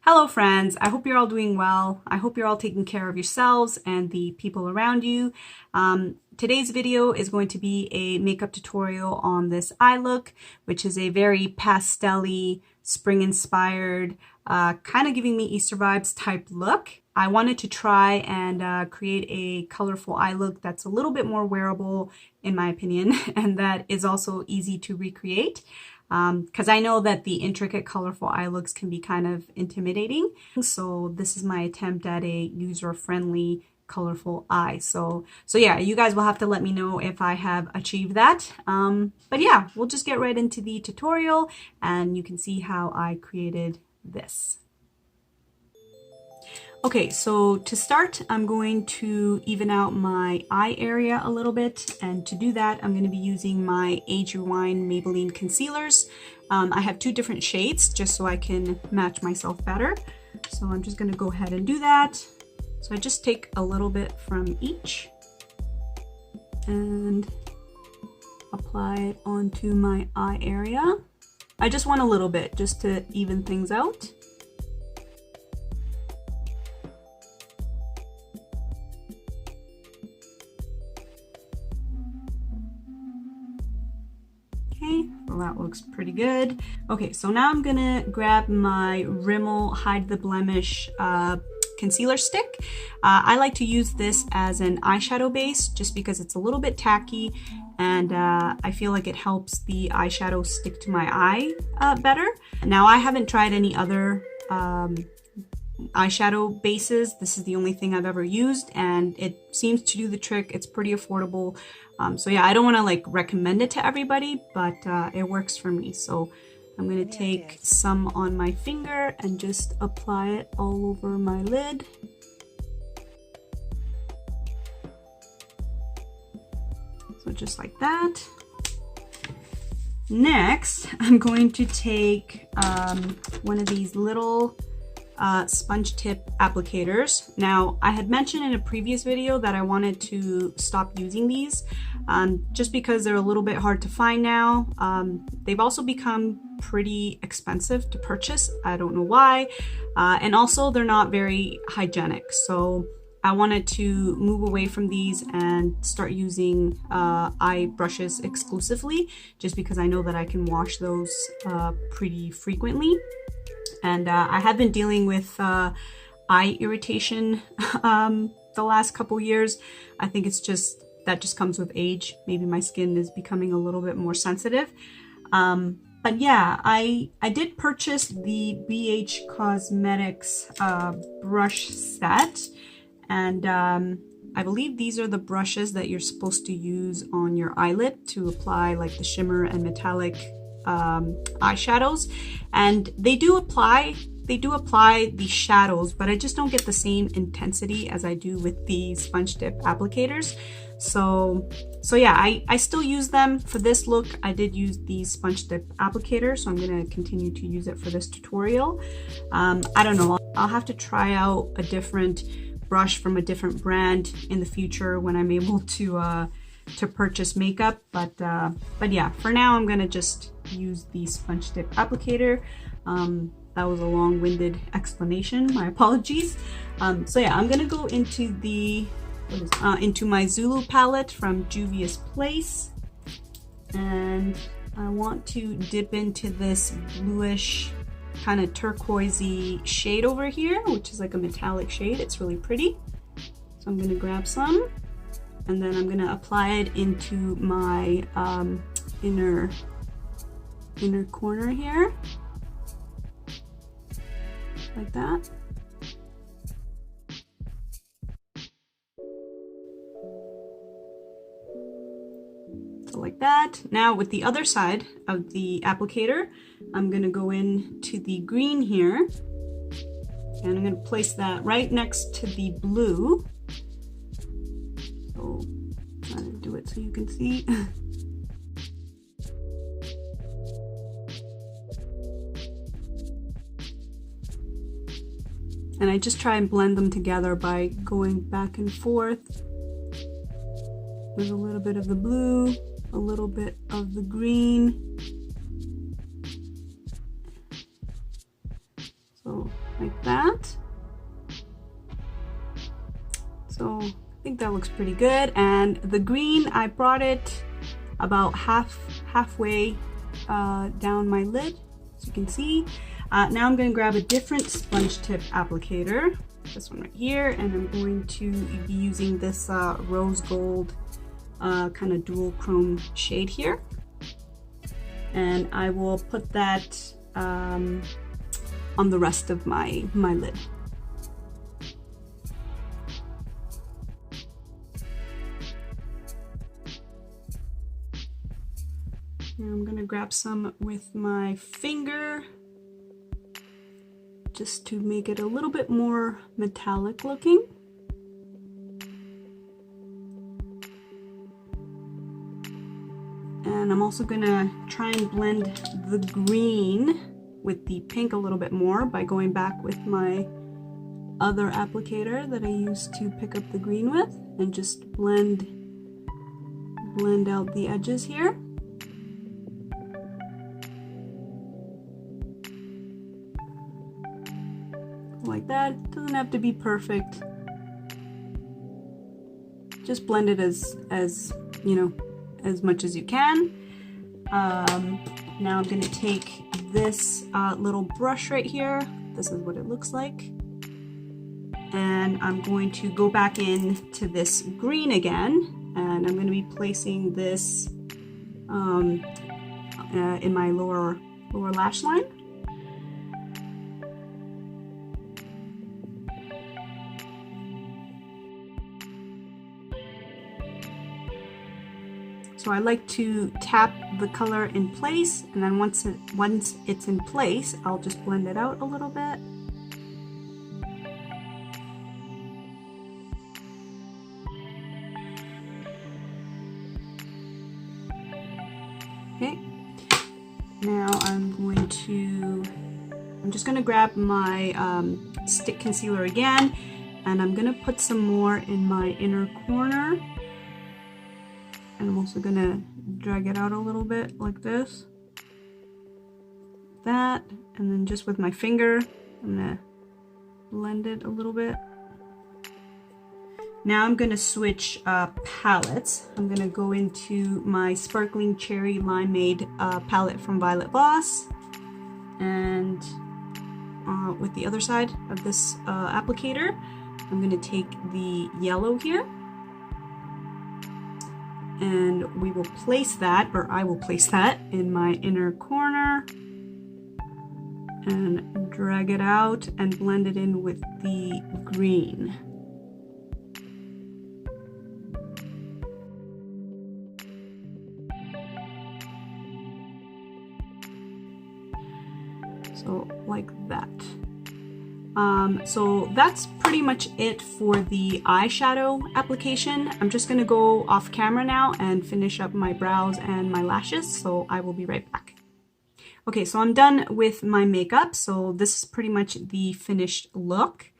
Hello friends, I hope you're all doing well. I hope you're all taking care of yourselves and the people around you. Today's video is going to be a makeup tutorial on this eye look, which is a very pastel-y, spring-inspired, kind of giving me Easter vibes type look. I wanted to try and create a colorful eye look that's a little bit more wearable, in my opinion, and that is also easy to recreate. Because I know that the intricate, colorful eye looks can be kind of intimidating. So this is my attempt at a user-friendly, colorful eye. So yeah, you guys will have to let me know if I have achieved that. But yeah, we'll just get right into the tutorial and you can see how I created this. Okay, so to start, I'm going to even out my eye area a little bit, and to do that, I'm going to be using my Age Rewind Maybelline concealers. I have two different shades just so I can match myself better. So I'm just going to go ahead and do that. So I just take a little bit from each and apply it onto my eye area. I just want a little bit just to even things out. Well, that looks pretty good. Okay, so now I'm gonna grab my Rimmel Hide the Blemish concealer stick. I like to use this as an eyeshadow base just because it's a little bit tacky and I feel like it helps the eyeshadow stick to my eye better. Now, I haven't tried any other eyeshadow bases. This is the only thing I've ever used and it seems to do the trick. It's pretty affordable. So yeah, I don't want to like recommend it to everybody, but it works for me. So I'm going to take some on my finger and just apply it all over my lid. So just like that. Next, I'm going to take one of these little sponge tip applicators. Now, I had mentioned in a previous video that I wanted to stop using these just because they're a little bit hard to find now. They've also become pretty expensive to purchase. I don't know why. And also they're not very hygienic. So I wanted to move away from these and start using eye brushes exclusively, just because I know that I can wash those pretty frequently. And I have been dealing with eye irritation the last couple years. I think it's just, that just comes with age. Maybe my skin is becoming a little bit more sensitive. But yeah, I did purchase the BH Cosmetics brush set. And I believe these are the brushes that you're supposed to use on your eyelid to apply like the shimmer and metallic eyeshadows, and they do apply the shadows, but I just don't get the same intensity as I do with the sponge tip applicators. So yeah, I still use them for this look. I did use the sponge tip applicator, so I'm going to continue to use it for this tutorial. I don't know, I'll have to try out a different brush from a different brand in the future when I'm able to purchase makeup, but yeah, for now I'm gonna just use the sponge tip applicator. That was a long-winded explanation, my apologies. So yeah, I'm gonna go into the into my Zulu palette from Juvia's Place, and I want to dip into this bluish kind of turquoisey shade over here, which is like a metallic shade. It's really pretty. So I'm gonna grab some, and then I'm gonna apply it into my inner corner here, like that. So like that. Now with the other side of the applicator, I'm gonna go into the green here, and I'm gonna place that right next to the blue. So I'm gonna do it so you can see. And I just try and blend them together by going back and forth. There's a little bit of the blue, a little bit of the green. So like that. So I think that looks pretty good. And the green, I brought it about halfway down my lid, as you can see. Now I'm going to grab a different sponge tip applicator, this one right here, and I'm going to be using this rose gold kind of dual chrome shade here. And I will put that on the rest of my lid. Now I'm going to grab some with my finger just to make it a little bit more metallic looking. And I'm also going to try and blend the green with the pink a little bit more by going back with my other applicator that I used to pick up the green with, and just blend out the edges here. Like that. It doesn't have to be perfect. Just blend it as you know, as much as you can. Now I'm going to take this little brush right here. This is what it looks like. And I'm going to go back into this green again, and I'm going to be placing this in my lower lash line. So I like to tap the color in place, and then once it's in place, I'll just blend it out a little bit. Okay. Now I'm just going to grab my stick concealer again, and I'm going to put some more in my inner corner. And I'm also going to drag it out a little bit like this. That, and then just with my finger, I'm going to blend it a little bit. Now I'm going to switch palettes. I'm going to go into my Sparkling Cherry Limeade palette from Violet Voss. And with the other side of this applicator, I'm going to take the yellow here. And we will place that, or I will place that in my inner corner and drag it out and blend it in with the green. So like that. So that's pretty much it for the eyeshadow application. I'm just going to go off camera now and finish up my brows and my lashes, so I will be right back. Okay, so I'm done with my makeup, so this is pretty much the finished look.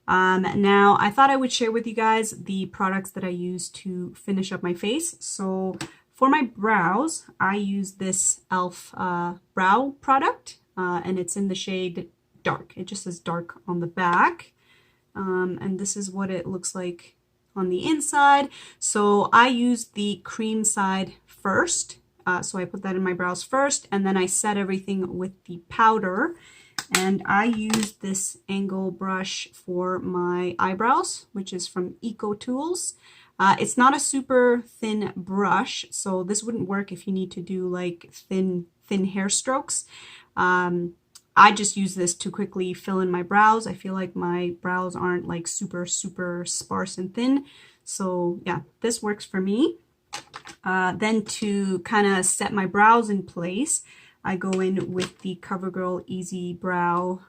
Now, I thought I would share with you guys the products that I use to finish up my face. So for my brows, I use this e.l.f. brow product, and it's in the shade dark. It just says dark on the back, and this is what it looks like on the inside. So I use the cream side first, so I put that in my brows first, and then I set everything with the powder. And I use this angle brush for my eyebrows, which is from Eco Tools. It's not a super thin brush, so this wouldn't work if you need to do like thin hair strokes. I just use this to quickly fill in my brows. I feel like my brows aren't like super sparse and thin. So yeah, this works for me. Then to kind of set my brows in place, I go in with the CoverGirl Easy Brow,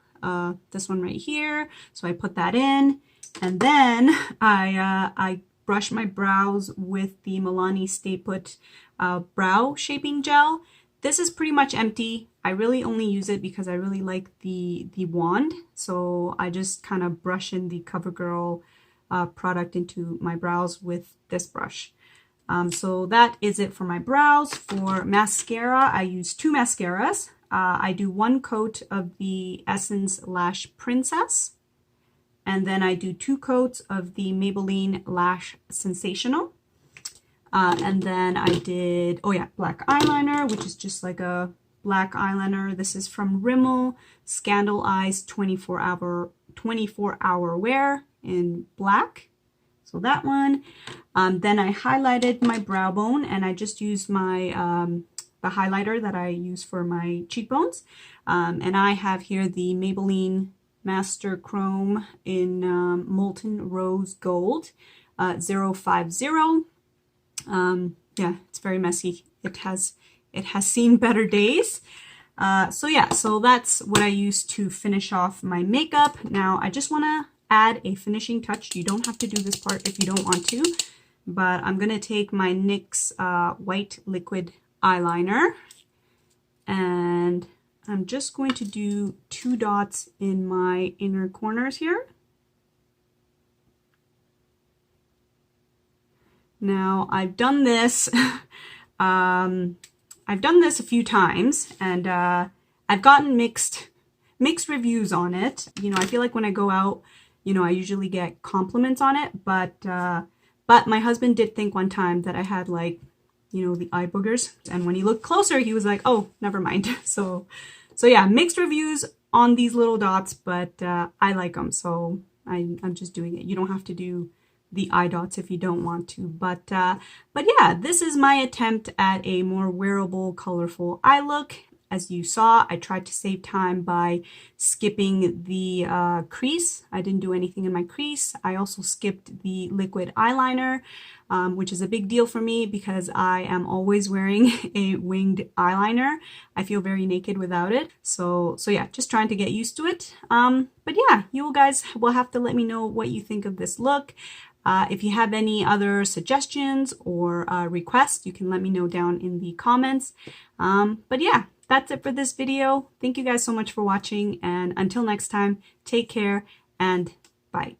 this one right here. So I put that in, and then I brush my brows with the Milani Stay Put brow shaping gel. This is pretty much empty. I really only use it because I really like the wand. So I just kind of brush in the CoverGirl product into my brows with this brush. So that is it for my brows. For mascara, I use two mascaras. I do 1 coat of the Essence Lash Princess, and then I do 2 coats of the Maybelline Lash Sensational. And then I did, oh yeah, black eyeliner, which is just like a black eyeliner. This is from Rimmel, Scandal Eyes 24-hour wear in black. So that one. Then I highlighted my brow bone, and I just used my the highlighter that I use for my cheekbones. And I have here the Maybelline Master Chrome in Molten Rose Gold 050. Yeah, it's very messy. It has seen better days. So yeah, so that's what I use to finish off my makeup. Now I just want to add a finishing touch. You don't have to do this part if you don't want to, but I'm going to take my NYX white liquid eyeliner, and I'm just going to do 2 dots in my inner corners here. Now I've done this a few times, and I've gotten mixed reviews on it. You know, I feel like when I go out, you know, I usually get compliments on it, but my husband did think one time that I had, like, you know, the eye boogers, and when he looked closer, he was like, oh, never mind. So yeah, mixed reviews on these little dots, but I like them, so I'm just doing it. You don't have to do the eye dots if you don't want to, but yeah, this is my attempt at a more wearable, colorful eye look. As you saw, I tried to save time by skipping the crease. I didn't do anything in my crease. I also skipped the liquid eyeliner, which is a big deal for me because I am always wearing a winged eyeliner. I feel very naked without it. So yeah, just trying to get used to it. But yeah, you guys will have to let me know what you think of this look. If you have any other suggestions or requests, you can let me know down in the comments. But yeah, that's it for this video. Thank you guys so much for watching, and until next time, take care and bye.